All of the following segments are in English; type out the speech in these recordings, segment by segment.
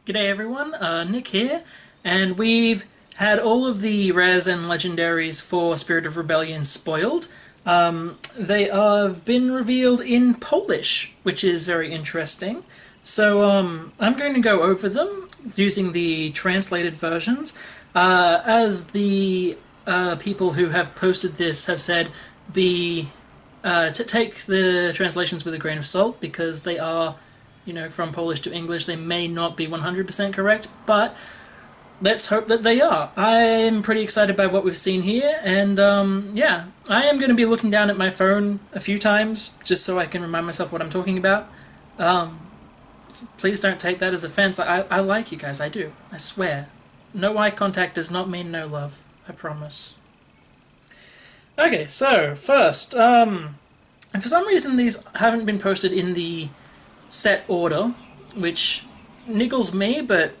G'day everyone, Nick here, and we've had all of the rares and legendaries for Spirit of Rebellion spoiled. They have been revealed in Polish, which is very interesting. So I'm going to go over them using the translated versions. As the people who have posted this have said, to take the translations with a grain of salt because they are from Polish to English. They may not be 100% correct, but let's hope that they are. I'm pretty excited by what we've seen here, and yeah, I am going to be looking down at my phone a few times just so I can remind myself what I'm talking about. Please don't take that as offense. I like you guys, I do. I swear. No eye contact does not mean no love. I promise. Okay, so first, for some reason these haven't been posted in the set order, which niggles me, but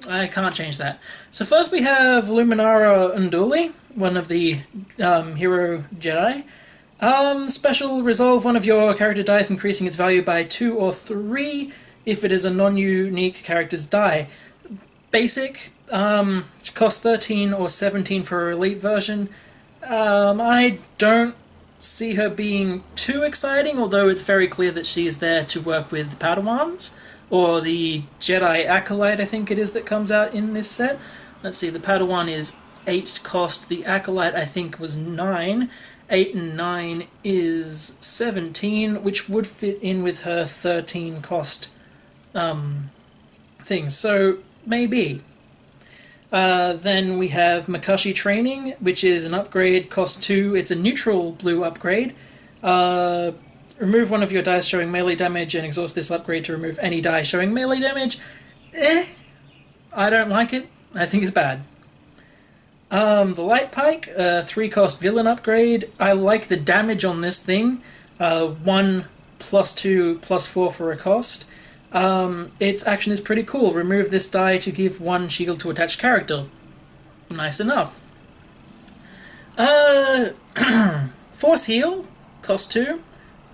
I can't change that. So first we have Luminara Unduli, one of the hero Jedi. Special, resolve one of your character dice, increasing its value by 2 or 3 if it is a non-unique character's die. Basic, cost 13 or 17 for an elite version. I don't see her being too exciting, although it's very clear that she's there to work with Padawans, or the Jedi Acolyte, I think it is, that comes out in this set. Let's see, the Padawan is 8 cost, the Acolyte I think was 9. 8 and 9 is 17, which would fit in with her 13 cost thing, so maybe. Then we have Makashi Training, which is an upgrade, cost 2. It's a neutral blue upgrade. Remove one of your dice showing melee damage and exhaust this upgrade to remove any die showing melee damage. I don't like it. I think it's bad. The Light Pike, 3 cost villain upgrade. I like the damage on this thing. 1 plus 2 plus 4 for a cost. Its action is pretty cool. Remove this die to give 1 shield to attached character. Nice enough. Force Heal, cost 2.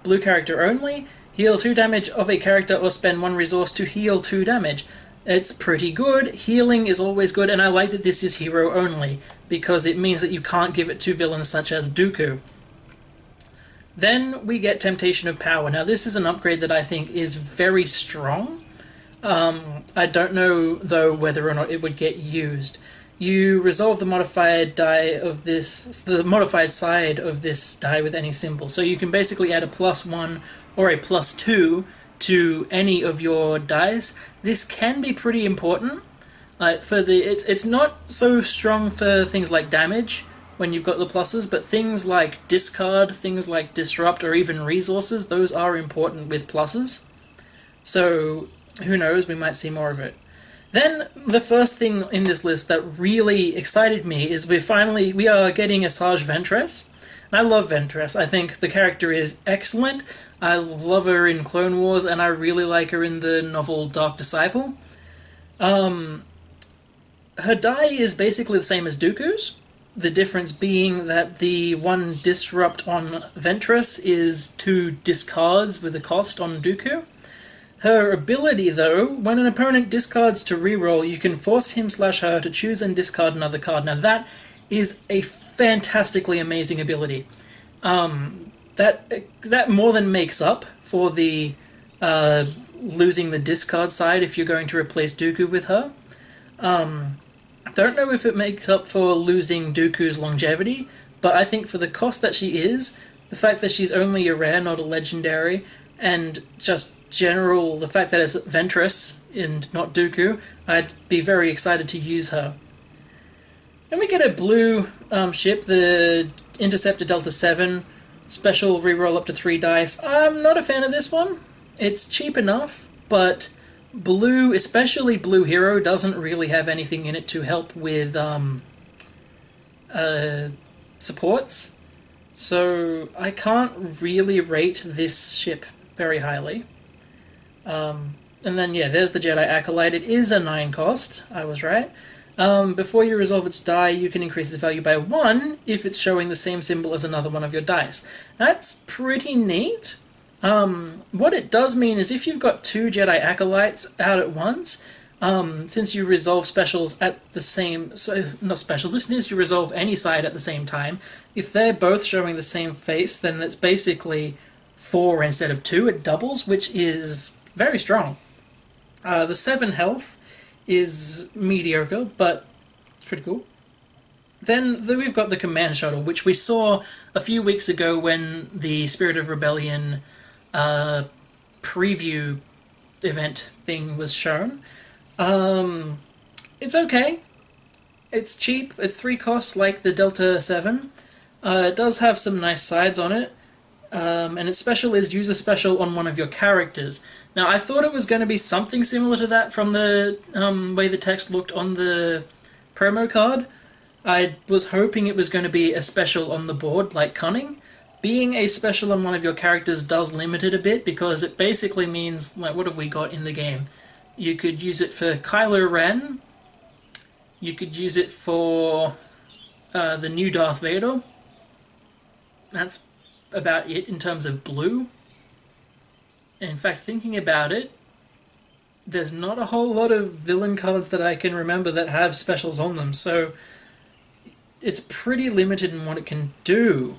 Blue character only. Heal 2 damage of a character or spend 1 resource to heal 2 damage. It's pretty good. Healing is always good, and I like that this is hero only, because it means that you can't give it to villains such as Dooku. Then we get Temptation of Power. Now this is an upgrade that I think is very strong. I don't know though whether or not it would get used. You resolve the modified die of the modified side of this die with any symbol. So you can basically add a +1 or a +2 to any of your dice. This can be pretty important. It's not so strong for things like damage when you've got the pluses, but things like discard, things like disrupt, or even resources, those are important with pluses. So who knows, we might see more of it. Then the first thing in this list that really excited me is we are getting Asajj Ventress. And I love Ventress. I think the character is excellent. I love her in Clone Wars, and I really like her in the novel Dark Disciple. Her die is basically the same as Dooku's. The difference being that the 1 disrupt on Ventress is 2 discards with a cost on Dooku. Her ability, though, when an opponent discards to reroll, you can force him/her to choose and discard another card. Now that is a fantastically amazing ability. That more than makes up for the losing the discard side if you're going to replace Dooku with her. I don't know if it makes up for losing Dooku's longevity, but I think for the cost that she is, the fact that she's only a rare, not a legendary, and just the fact that it's Ventress and not Dooku, I'd be very excited to use her. Then we get a blue ship, the Interceptor Delta 7, special reroll up to 3 dice. I'm not a fan of this one. It's cheap enough, but blue, especially blue hero, doesn't really have anything in it to help with supports. So I can't really rate this ship very highly. And then, yeah, there's the Jedi Acolyte. It is a 9 cost. I was right. Before you resolve its die, you can increase its value by 1 if it's showing the same symbol as another one of your dice. That's pretty neat. What it does mean is if you've got two Jedi Acolytes out at once, since you resolve specials at the same, so not specials, this is you resolve any side at the same time. If they're both showing the same face, then it's basically 4 instead of 2. It doubles, which is very strong. The 7 health is mediocre, but it's pretty cool. Then we've got the command shuttle, which we saw a few weeks ago when the Spirit of Rebellion preview event thing was shown. It's okay. It's cheap. It's 3 costs like the Delta 7. It does have some nice sides on it. And its special is use a special on one of your characters. Now, I thought it was going to be something similar to that from the way the text looked on the promo card. I was hoping it was going to be a special on the board, like Cunning. Being a special on one of your characters does limit it a bit, because it basically means, like, what have we got in the game? You could use it for Kylo Ren. You could use it for the new Darth Vader. That's about it in terms of blue. In fact, thinking about it, there's not a whole lot of villain cards that I can remember that have specials on them, so it's pretty limited in what it can do.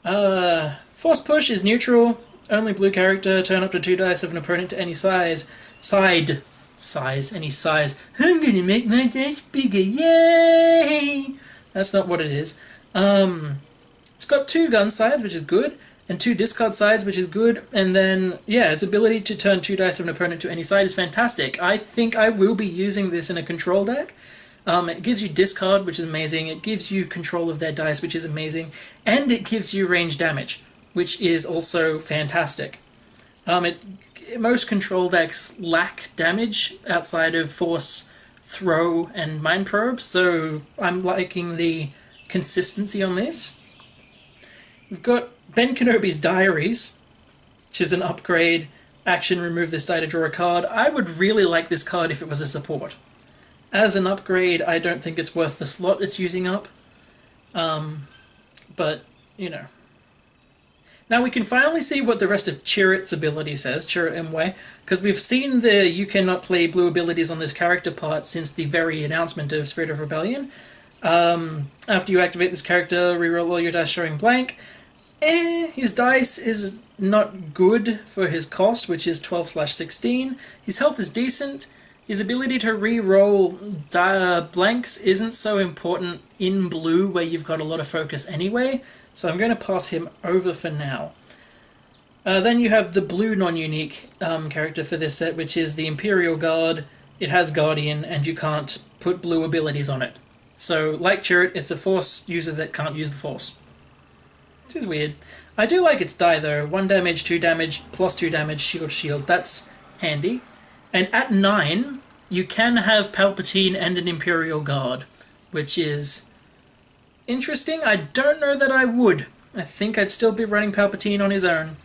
Force Push is neutral. Only blue character. Turn up to 2 dice of an opponent to any size. Any size. I'm gonna make my dice bigger. Yay! That's not what it is. It's got 2 gun sides, which is good, and 2 discard sides, which is good, and then, yeah, its ability to turn 2 dice of an opponent to any side is fantastic. I think I will be using this in a control deck. It gives you discard, which is amazing. It gives you control of their dice, which is amazing. And it gives you range damage, which is also fantastic. Most control decks lack damage outside of Force, Throw, and Mind Probe, so I'm liking the consistency on this. We've got Ben Kenobi's Diaries, which is an upgrade. Action, remove this die to draw a card. I would really like this card if it was a support. As an upgrade, I don't think it's worth the slot it's using up. But, you know. Now we can finally see what the rest of Chirrut's ability says, Chirrut Imwe, because we've seen the you cannot play blue abilities on this character part since the very announcement of Spirit of Rebellion. After you activate this character, reroll all your dice showing blank. His dice is not good for his cost, which is 12/16. His health is decent. His ability to re-roll blanks isn't so important in blue, where you've got a lot of focus anyway, so I'm going to pass him over for now. Then you have the blue non-unique character for this set, which is the Imperial Guard. It has Guardian, and you can't put blue abilities on it. So, like Chirrut, it's a Force user that can't use the Force. Which is weird. I do like its die, though. 1 damage, 2 damage, plus 2 damage, shield. That's handy. And at 9, you can have Palpatine and an Imperial Guard, which is interesting. I don't know that I would. I think I'd still be running Palpatine on his own.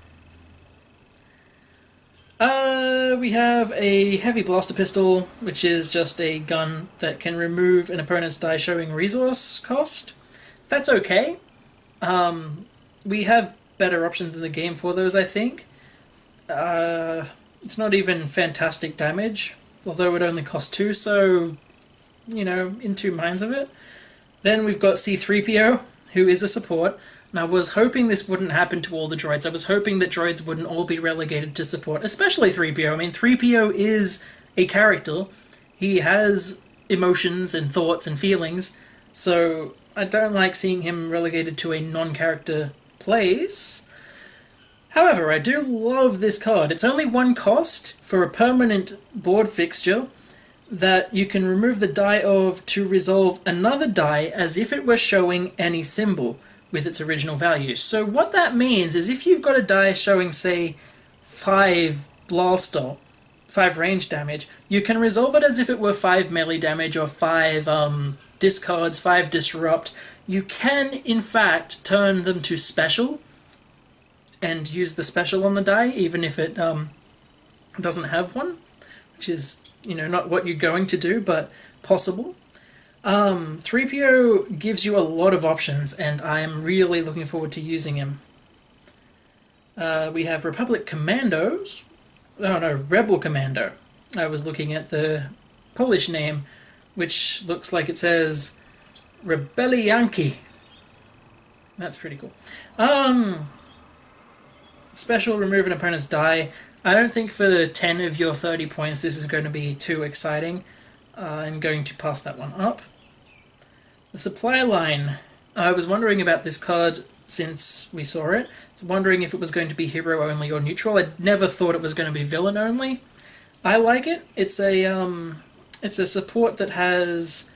We have a Heavy Blaster Pistol, which is just a gun that can remove an opponent's die showing resource cost. That's okay. We have better options in the game for those, I think. It's not even fantastic damage, although it only costs 2, so, you know, in 2 minds of it. Then we've got C-3PO, who is a support, and I was hoping this wouldn't happen to all the droids. I was hoping that droids wouldn't all be relegated to support, especially 3PO. I mean, 3PO is a character. He has emotions and thoughts and feelings, so I don't like seeing him relegated to a non-character place. However, I do love this card. It's only 1 cost for a permanent board fixture that you can remove the die of to resolve another die as if it were showing any symbol with its original value. So what that means is if you've got a die showing, say, 5 blaster, 5 range damage, you can resolve it as if it were 5 melee damage or 5 discards, 5 disrupt. You can, in fact, turn them to special and use the special on the die, even if it doesn't have one, which is, you know, not what you're going to do, but possible. 3PO gives you a lot of options, and I'm really looking forward to using him. We have Republic Commandos. Oh no, Rebel Commando. I was looking at the Polish name, which looks like it says Rebelianki. That's pretty cool. Special, remove an opponent's die. I don't think for 10 of your 30 points this is going to be too exciting. I'm going to pass that one up. The supply line. I was wondering about this card since we saw it. I was wondering if it was going to be hero only or neutral. I never thought it was going to be villain only. I like it. It's a support that has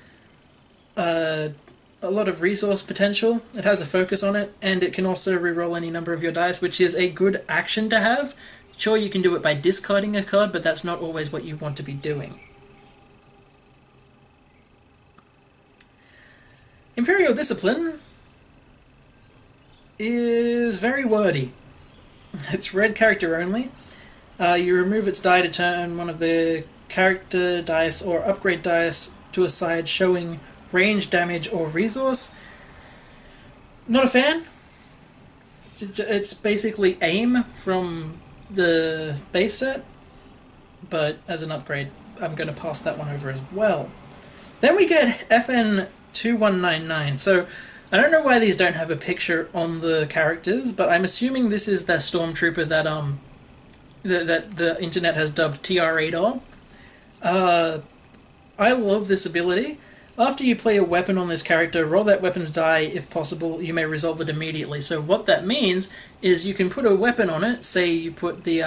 a lot of resource potential. It has a focus on it, and it can also reroll any number of your dice, which is a good action to have. Sure, you can do it by discarding a card, but that's not always what you want to be doing. Imperial Discipline is very wordy. It's red character only. You remove its die to turn one of the character dice or upgrade dice to a side showing range, damage, or resource. Not a fan. It's basically aim from the base set, but as an upgrade, I'm going to pass that one over as well. Then we get FN 2199. So I don't know why these don't have a picture on the characters, but I'm assuming this is the stormtrooper that that the internet has dubbed TR-8R. I love this ability. After you play a weapon on this character, roll that weapon's die. If possible, you may resolve it immediately. So what that means is you can put a weapon on it. Say you put the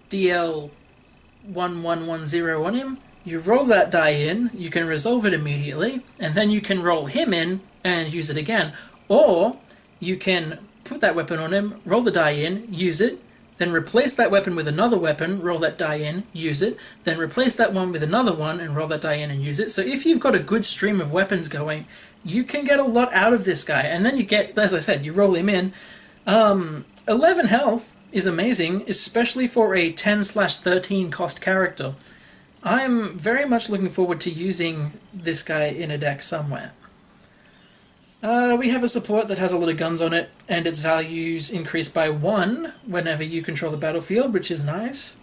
DL1110 on him. You roll that die in, you can resolve it immediately, and then you can roll him in and use it again. Or you can put that weapon on him, roll the die in, use it, then replace that weapon with another weapon, roll that die in, use it, then replace that one with another one and roll that die in and use it. So if you've got a good stream of weapons going, you can get a lot out of this guy. And then you get, as I said, you roll him in. 11 health is amazing, especially for a 10/13 cost character. I'm very much looking forward to using this guy in a deck somewhere. We have a support that has a lot of guns on it, and its values increase by 1 whenever you control the battlefield, which is nice.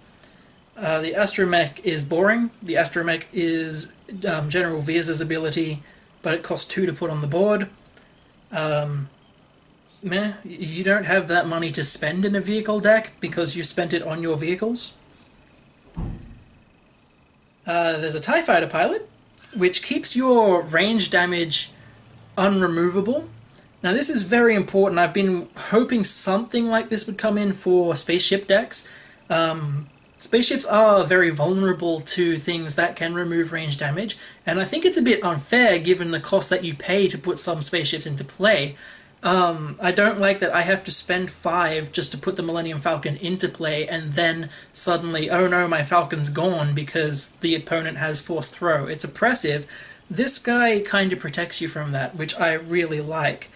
The Astromech is boring. The Astromech is General Veers' ability, but it costs 2 to put on the board. Meh, you don't have that money to spend in a vehicle deck because you spent it on your vehicles. There's a TIE Fighter pilot, which keeps your range damage unremovable. Now this is very important. I've been hoping something like this would come in for spaceship decks. Spaceships are very vulnerable to things that can remove range damage, and I think it's a bit unfair given the cost that you pay to put some spaceships into play. I don't like that I have to spend 5 just to put the Millennium Falcon into play, and then suddenly, oh no, my Falcon's gone because the opponent has forced throw. It's oppressive. This guy kind of protects you from that, which I really like.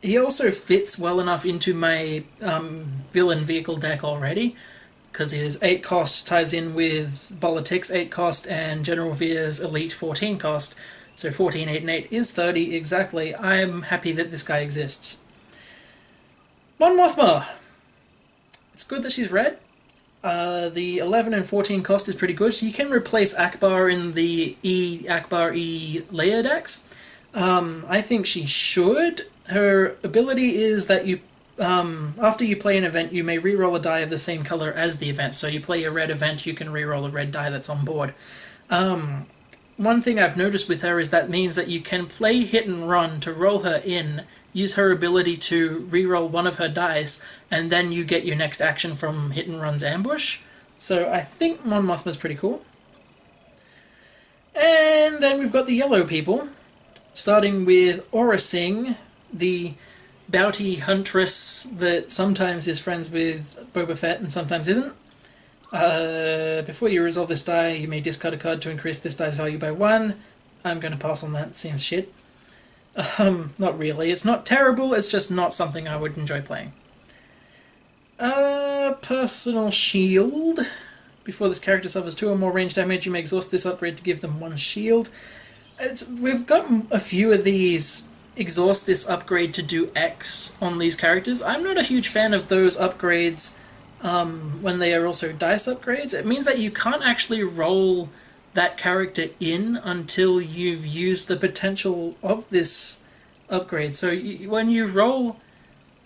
He also fits well enough into my villain vehicle deck already, because his 8 cost ties in with Politics 8 cost and General Veers Elite 14 cost. So 14, 8, and 8 is 30 exactly. I'm happy that this guy exists. Mon Mothma. It's good that she's red. The 11 and 14 cost is pretty good. She can replace Akbar in the Akbar E layer decks. I think she should. Her ability is that you, after you play an event, you may reroll a die of the same color as the event. So you play a red event, you can reroll a red die that's on board. One thing I've noticed with her is that means that you can play hit and run to roll her in, use her ability to reroll one of her dice, and then you get your next action from hit and run's ambush. So I think Mon Mothma's pretty cool. And then we've got the yellow people, starting with Aura Singh, the bounty huntress that sometimes is friends with Boba Fett and sometimes isn't. Before you resolve this die, you may discard a card to increase this die's value by 1. I'm going to pass on that, seems shit. Not really. It's not terrible, it's just not something I would enjoy playing. Personal shield. Before this character suffers 2 or more range damage, you may exhaust this upgrade to give them 1 shield. We've got a few of these exhaust this upgrade to do X on these characters. I'm not a huge fan of those upgrades when they are also dice upgrades. It means that you can't actually roll that character in until you've used the potential of this upgrade. So when you roll,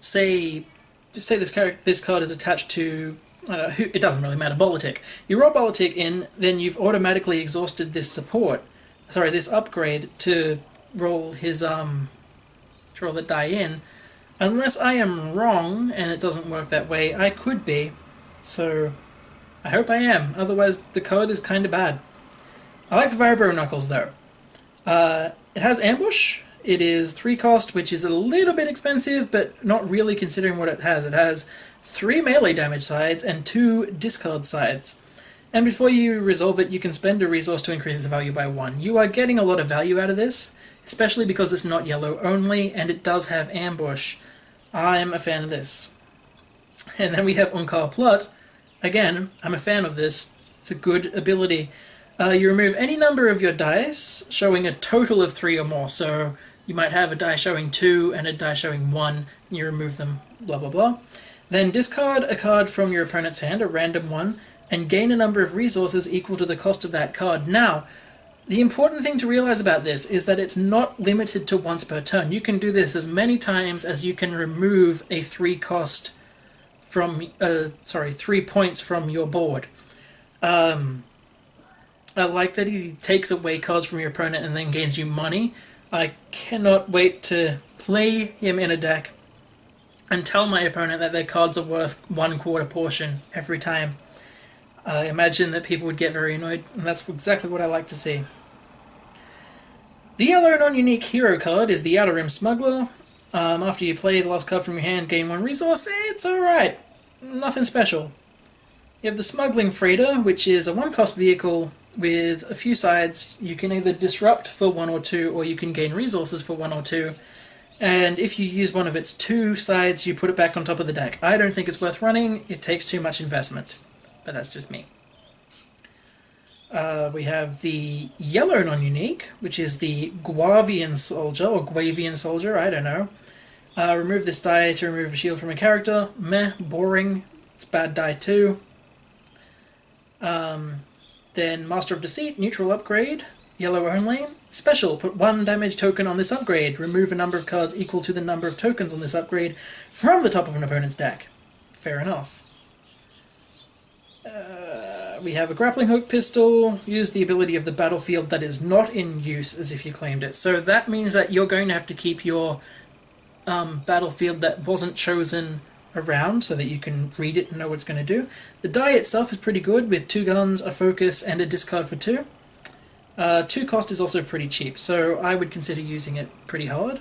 say this card is attached to, I don't know, it doesn't really matter, Politic. You roll Politic in, then you've automatically exhausted this this upgrade to roll his to roll the die in. Unless I am wrong and it doesn't work that way, I could be. So I hope I am. Otherwise, the card is kind of bad. I like the Vibro Knuckles though. It has Ambush. It is 3 cost, which is a little bit expensive, but not really considering what it has. It has 3 melee damage sides and 2 discard sides. And before you resolve it, you can spend a resource to increase the value by 1. You are getting a lot of value out of this, especially because it's not yellow only, and it does have Ambush. I'm a fan of this. And then we have Unkar Plot. Again, I'm a fan of this. It's a good ability. You remove any number of your dice, showing a total of 3 or more. So you might have a die showing 2 and a die showing 1, and you remove them, blah blah blah. Then discard a card from your opponent's hand, a random one, and gain a number of resources equal to the cost of that card. Now, the important thing to realize about this is that it's not limited to once per turn. You can do this as many times as you can remove a 3 cost from, 3 points from your board. I like that he takes away cards from your opponent and then gains you money. I cannot wait to play him in a deck and tell my opponent that their cards are worth 1/4 portion every time. I imagine that people would get very annoyed, and that's exactly what I like to see. The yellow non-unique hero card is the Outer Rim Smuggler. After you play the last card from your hand, gain 1 resource. It's alright. Nothing special. You have the Smuggling Freighter, which is a 1-cost vehicle with a few sides. You can either disrupt for 1 or 2, or you can gain resources for 1 or 2. And if you use one of its 2 sides, you put it back on top of the deck. I don't think it's worth running. It takes too much investment. But that's just me. We have the yellow non-unique, which is the Guavian Soldier, or Guavian Soldier, I don't know. Remove this die to remove a shield from a character. Meh, boring. It's bad die too. Then Master of Deceit, neutral upgrade, yellow only. Special, put 1 damage token on this upgrade. Remove a number of cards equal to the number of tokens on this upgrade from the top of an opponent's deck. Fair enough. We have a grappling hook pistol. Use the ability of the battlefield that is not in use as if you claimed it. So that means that you're going to have to keep your battlefield that wasn't chosen around so that you can read it and know what it's going to do. The die itself is pretty good with 2 guns, a focus, and a discard for 2. 2 cost is also pretty cheap, so I would consider using it pretty hard.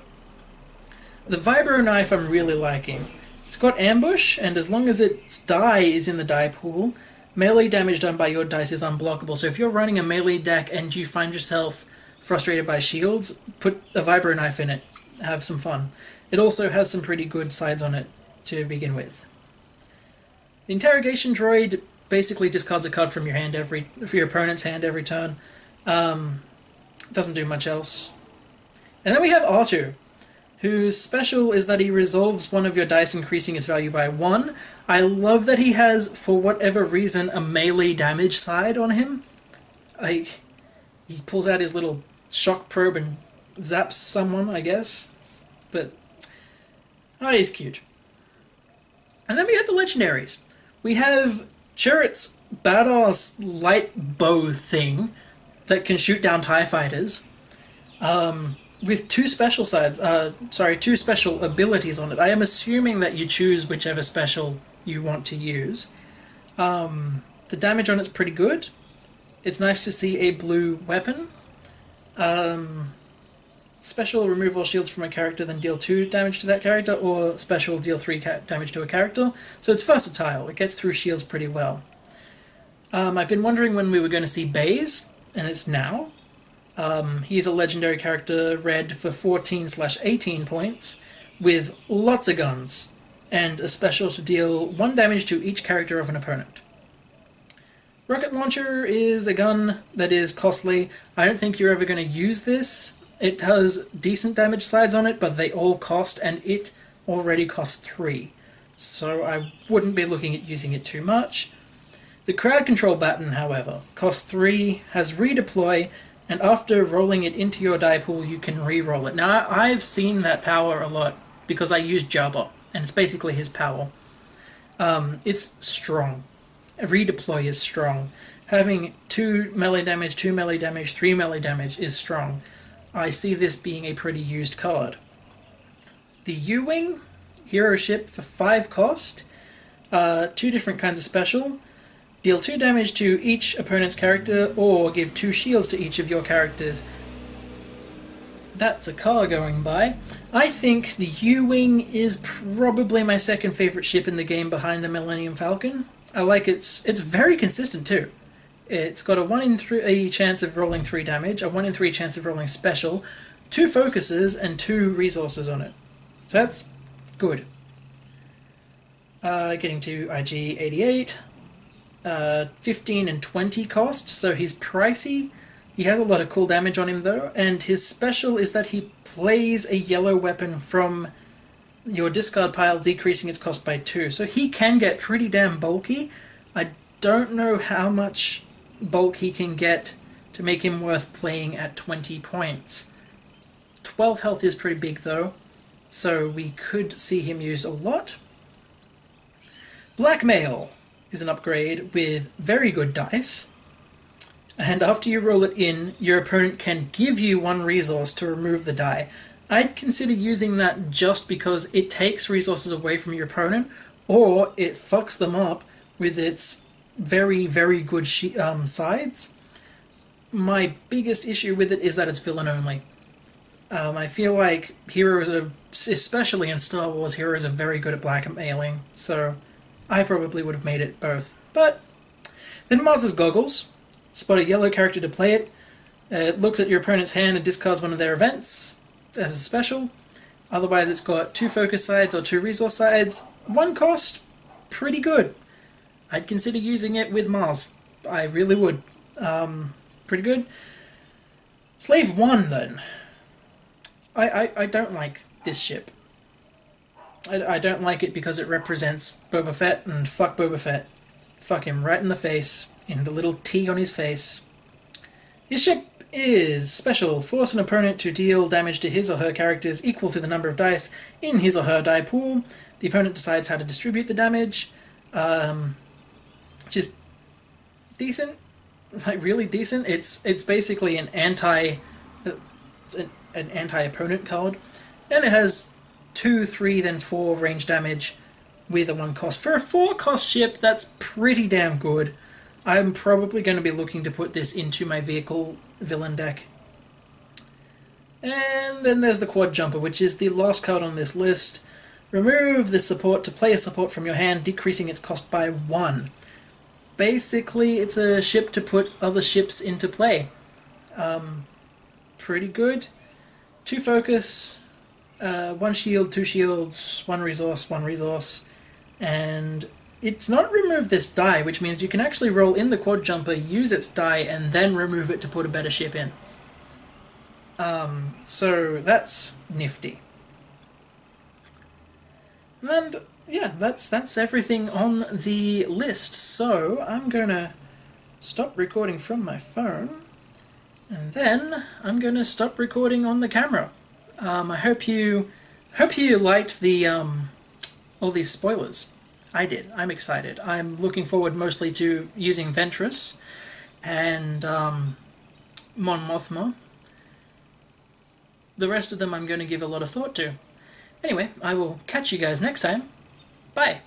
The Vibro Knife I'm really liking. It's got Ambush, and as long as its die is in the die pool, melee damage done by your dice is unblockable. So if you're running a melee deck and you find yourself frustrated by shields, put a Vibro Knife in it. Have some fun. It also has some pretty good sides on it to begin with. The Interrogation Droid basically discards a card from your hand for your opponent's hand every turn. Doesn't do much else. And then we have R2, whose special is that he resolves one of your dice, increasing its value by 1. I love that he has, for whatever reason, a melee damage side on him. He pulls out his little shock probe and zaps someone, I guess. But he's cute. And then we have the legendaries. We have Chirrut's badass light bow thing that can shoot down TIE fighters. With 2 special sides, 2 special abilities on it. I am assuming that you choose whichever special you want to use. The damage on it's pretty good. It's nice to see a blue weapon. Special, remove all shields from a character, then deal 2 damage to that character, or special, deal 3 damage to a character. So it's versatile. It gets through shields pretty well. I've been wondering when we were going to see Baze, and it's now. He's a legendary character, red for 14/18 points, with lots of guns, and a special to deal 1 damage to each character of an opponent. Rocket Launcher is a gun that is costly. I don't think you're ever going to use this It has decent damage slides on it, but they all cost, and it already costs 3. So I wouldn't be looking at using it too much. The crowd control button, however, costs 3, has redeploy, and after rolling it into your die pool, you can re-roll it. Now, I've seen that power a lot because I use Jabba, and it's basically his power. It's strong. Redeploy is strong. Having 2 melee damage, 2 melee damage, 3 melee damage is strong. I see this being a pretty used card. The U-Wing, hero ship for 5 cost, 2 different kinds of special. Deal 2 damage to each opponent's character, or give 2 shields to each of your characters. That's a car going by. I think the U-Wing is probably my second favorite ship in the game behind the Millennium Falcon. I like it's very consistent too. It's got a 1 in 3 chance of rolling 3 damage, a 1 in 3 chance of rolling special, 2 focuses, and 2 resources on it. So that's good. Getting to IG 88. 15 and 20 cost, so he's pricey. He has a lot of cool damage on him though, and his special is that he plays a yellow weapon from your discard pile, decreasing its cost by 2. So he can get pretty damn bulky. I don't know how much bulk he can get to make him worth playing at 20 points. 12 health is pretty big though, so we could see him used a lot. Blackmail is an upgrade with very good dice, and after you roll it in, your opponent can give you 1 resource to remove the die. I'd consider using that just because it takes resources away from your opponent, or it fucks them up with its very, very good sides. My biggest issue with it is that it's villain only. I feel like heroes are, especially in Star Wars, heroes are very good at blackmailing, so I probably would have made it both. But then Mars's Goggles. Spot a yellow character to play it. It looks at your opponent's hand and discards one of their events as a special. Otherwise it's got 2 focus sides or 2 resource sides. 1 cost, pretty good. I'd consider using it with Mars. I really would. Pretty good. Slave 1 then. I don't like this ship. I don't like it because it represents Boba Fett, and fuck Boba Fett. Fuck him right in the face, in the little T on his face. His ship is special. Force an opponent to deal damage to his or her characters equal to the number of dice in his or her die pool. The opponent decides how to distribute the damage, which is decent, like really decent. It's basically an anti-opponent card, and it has 2, 3, then 4 range damage with a 1 cost. For a 4 cost ship, that's pretty damn good. I'm probably going to be looking to put this into my vehicle villain deck. And then there's the Quad Jumper, which is the last card on this list. Remove this support to play a support from your hand, decreasing its cost by 1. Basically, it's a ship to put other ships into play. Pretty good. 2 focus, 1 shield, 2 shields, 1 resource, and it's not remove this die, which means you can actually roll in the Quad Jumper, use its die, and then remove it to put a better ship in. So that's nifty. And yeah, that's everything on the list. So I'm gonna stop recording from my phone, and then I'm gonna stop recording on the camera. I hope you liked the all these spoilers. I did. I'm excited. I'm looking forward mostly to using Ventress and Mon Mothma. The rest of them I'm going to give a lot of thought to. Anyway, I will catch you guys next time. Bye!